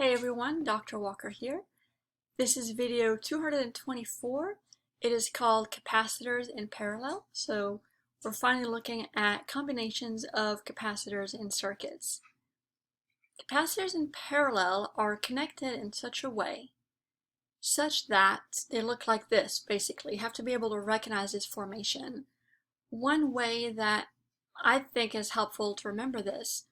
Hey everyone, Dr. Walker here. This is video 224. It is called Capacitors in Parallel. So we're finally looking at combinations of capacitors in circuits. Capacitors in parallel are connected in such a way such that they look like this, basically. You have to be able to recognize this formation. One way that I think is helpful to remember this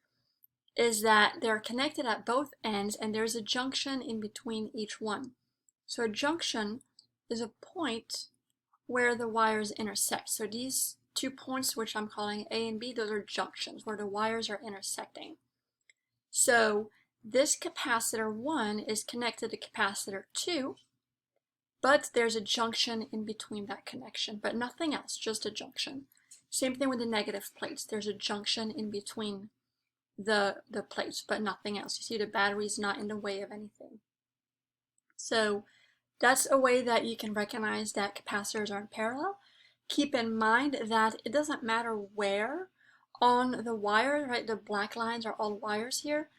is that they're connected at both ends and there's a junction in between each one. So a junction is a point where the wires intersect. So these 2 points, which I'm calling A and B, those are junctions where the wires are intersecting. So this capacitor 1 is connected to capacitor 2, but there's a junction in between that connection, but nothing else, just a junction. Same thing with the negative plates. There's a junction in between the plates, but nothing else. You see the battery is not in the way of anything. So that's a way that you can recognize that capacitors are in parallel. Keep in mind that it doesn't matter where on the wire, right? The black lines are all wires here.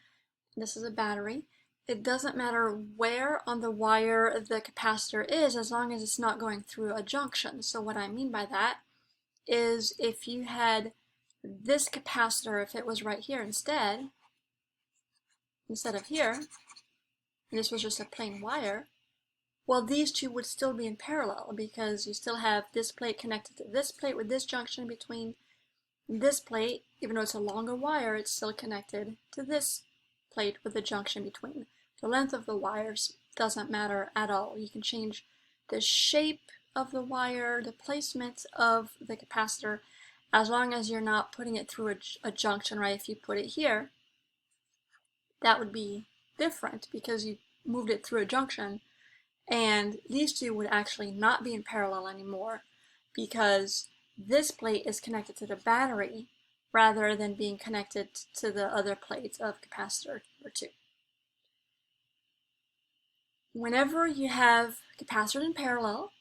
This is a battery. It doesn't matter where on the wire the capacitor is as long as it's not going through a junction. So what I mean by that is if you had this capacitor, if it was right here instead of here, and this was just a plain wire, well, these two would still be in parallel because you still have this plate connected to this plate with this junction between. This plate, even though it's a longer wire, it's still connected to this plate with a junction between. The length of the wires doesn't matter at all. You can change the shape of the wire, the placement of the capacitor, as long as you're not putting it through a junction, right? If you put it here, that would be different because you moved it through a junction, and these two would actually not be in parallel anymore because this plate is connected to the battery rather than being connected to the other plates of capacitor or 2. Whenever you have capacitors in parallel,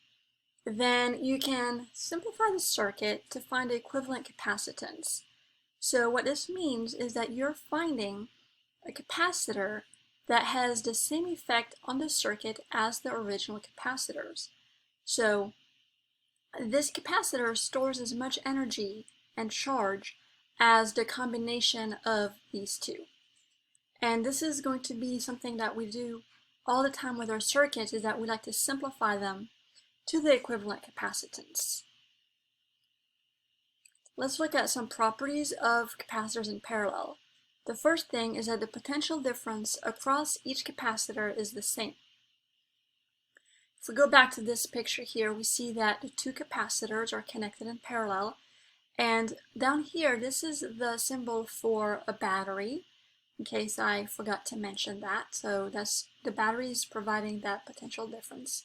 then you can simplify the circuit to find the equivalent capacitance. So what this means is that you're finding a capacitor that has the same effect on the circuit as the original capacitors. So this capacitor stores as much energy and charge as the combination of these two. And this is going to be something that we do all the time with our circuits, is that we like to simplify them to the equivalent capacitance. Let's look at some properties of capacitors in parallel. The first thing is that the potential difference across each capacitor is the same. If we go back to this picture here, we see that the 2 capacitors are connected in parallel, and down here this is the symbol for a battery, in case I forgot to mention that. So that's the battery is providing that potential difference.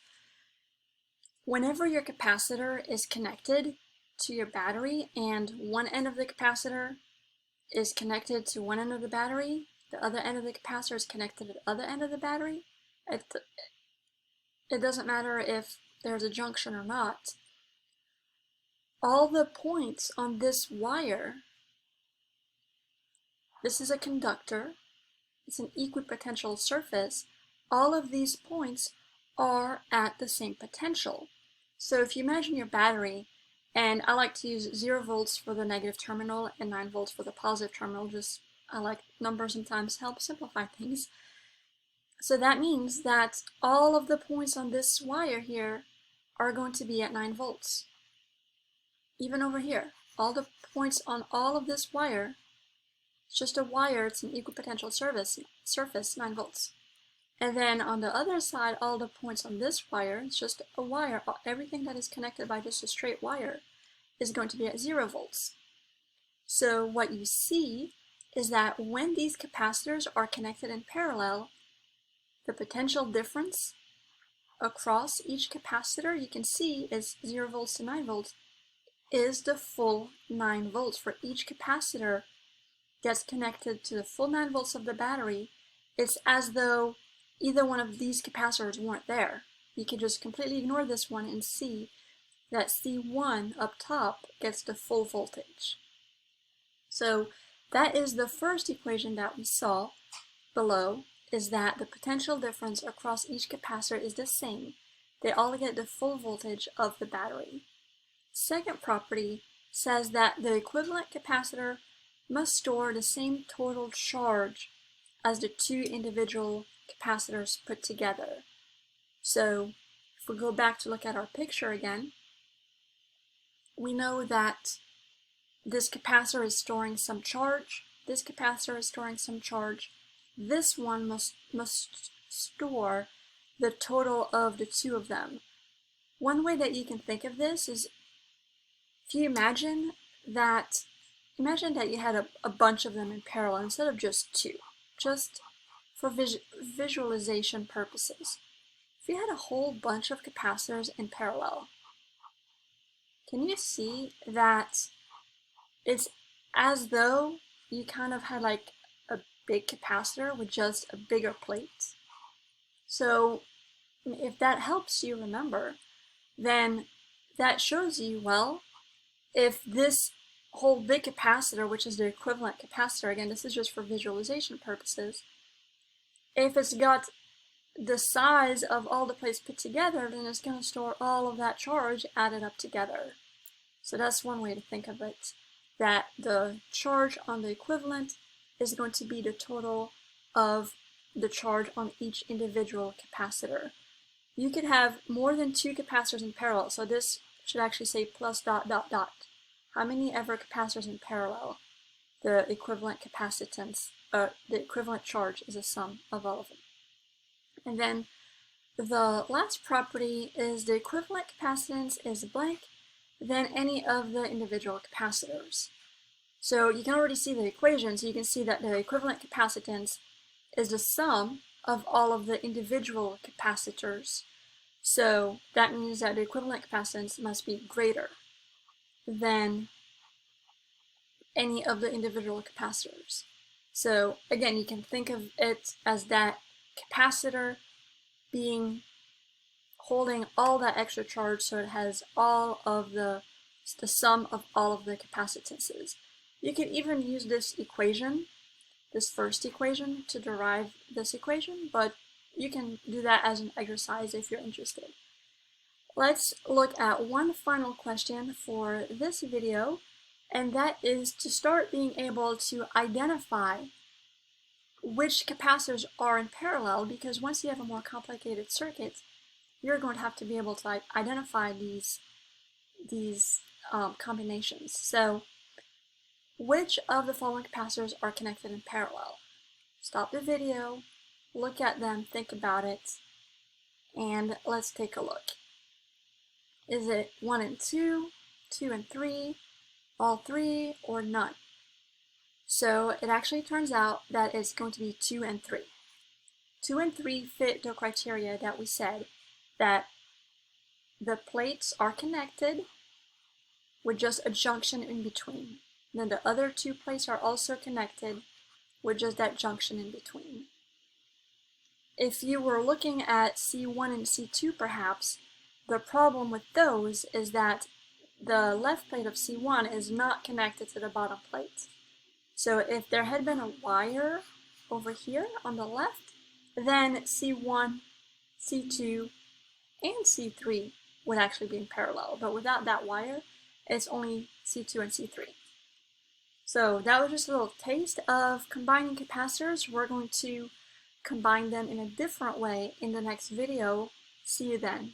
Whenever your capacitor is connected to your battery and one end of the capacitor is connected to one end of the battery, the other end of the capacitor is connected to the other end of the battery, it doesn't matter if there's a junction or not. All the points on this wire, this is a conductor, it's an equipotential surface, all of these points are at the same potential. So if you imagine your battery, and I like to use 0 volts for the negative terminal and 9 volts for the positive terminal, just I like numbers sometimes help simplify things. So that means that all of the points on this wire here are going to be at 9 volts. Even over here, all the points on all of this wire, it's just a wire, it's an equipotential surface, 9 volts. And then on the other side, all the points on this wire, it's just a wire. Everything that is connected by just a straight wire is going to be at 0 volts. So what you see is that when these capacitors are connected in parallel, the potential difference across each capacitor, you can see, is 0 volts to 9 volts, is the full 9 volts. For each capacitor gets connected to the full 9 volts of the battery, it's as though either one of these capacitors weren't there. You can just completely ignore this one and see that C1 up top gets the full voltage. So that is the first equation that we saw below is that the potential difference across each capacitor is the same. They all get the full voltage of the battery. Second property says that the equivalent capacitor must store the same total charge as the two individual capacitors put together. So if we go back to look at our picture again, we know that this capacitor is storing some charge, this capacitor is storing some charge, this one must store the total of the two of them. One way that you can think of this is, if you imagine that you had a bunch of them in parallel instead of just two, just for visualization purposes. If you had a whole bunch of capacitors in parallel, can you see that it's as though you kind of had like a big capacitor with just a bigger plate? So if that helps you remember, then that shows you, well, if this whole big capacitor, which is the equivalent capacitor, again, this is just for visualization purposes, if it's got the size of all the plates put together, then it's going to store all of that charge added up together. So that's one way to think of it, that the charge on the equivalent is going to be the total of the charge on each individual capacitor. You could have more than two capacitors in parallel, so this should actually say plus dot dot dot. How many ever capacitors in parallel? The equivalent capacitance, the equivalent charge is a sum of all of them. And then the last property is the equivalent capacitance is blank, then any of the individual capacitors. So you can already see the equation, so you can see that the equivalent capacitance is the sum of all of the individual capacitors. So that means that the equivalent capacitance must be greater than any of the individual capacitors. So again, you can think of it as that capacitor being holding all that extra charge, so it has all of the sum of all of the capacitances. You can even use this equation, this first equation, to derive this equation, but you can do that as an exercise if you're interested. Let's look at one final question for this video, and that is to start being able to identify which capacitors are in parallel, because once you have a more complicated circuit, you're going to have to be able to identify these combinations. So, which of the following capacitors are connected in parallel? Stop the video, look at them, think about it, and let's take a look. Is it 1 and 2, 2 and 3, all 3, or none? So it actually turns out that it's going to be 2 and 3. 2 and 3 fit the criteria that we said, that the plates are connected with just a junction in between. Then the other two plates are also connected with just that junction in between. If you were looking at C1 and C2 perhaps, the problem with those is that the left plate of C1 is not connected to the bottom plate. So if there had been a wire over here on the left, then C1, C2, and C3 would actually be in parallel. But without that wire, it's only C2 and C3. So that was just a little taste of combining capacitors. We're going to combine them in a different way in the next video. See you then.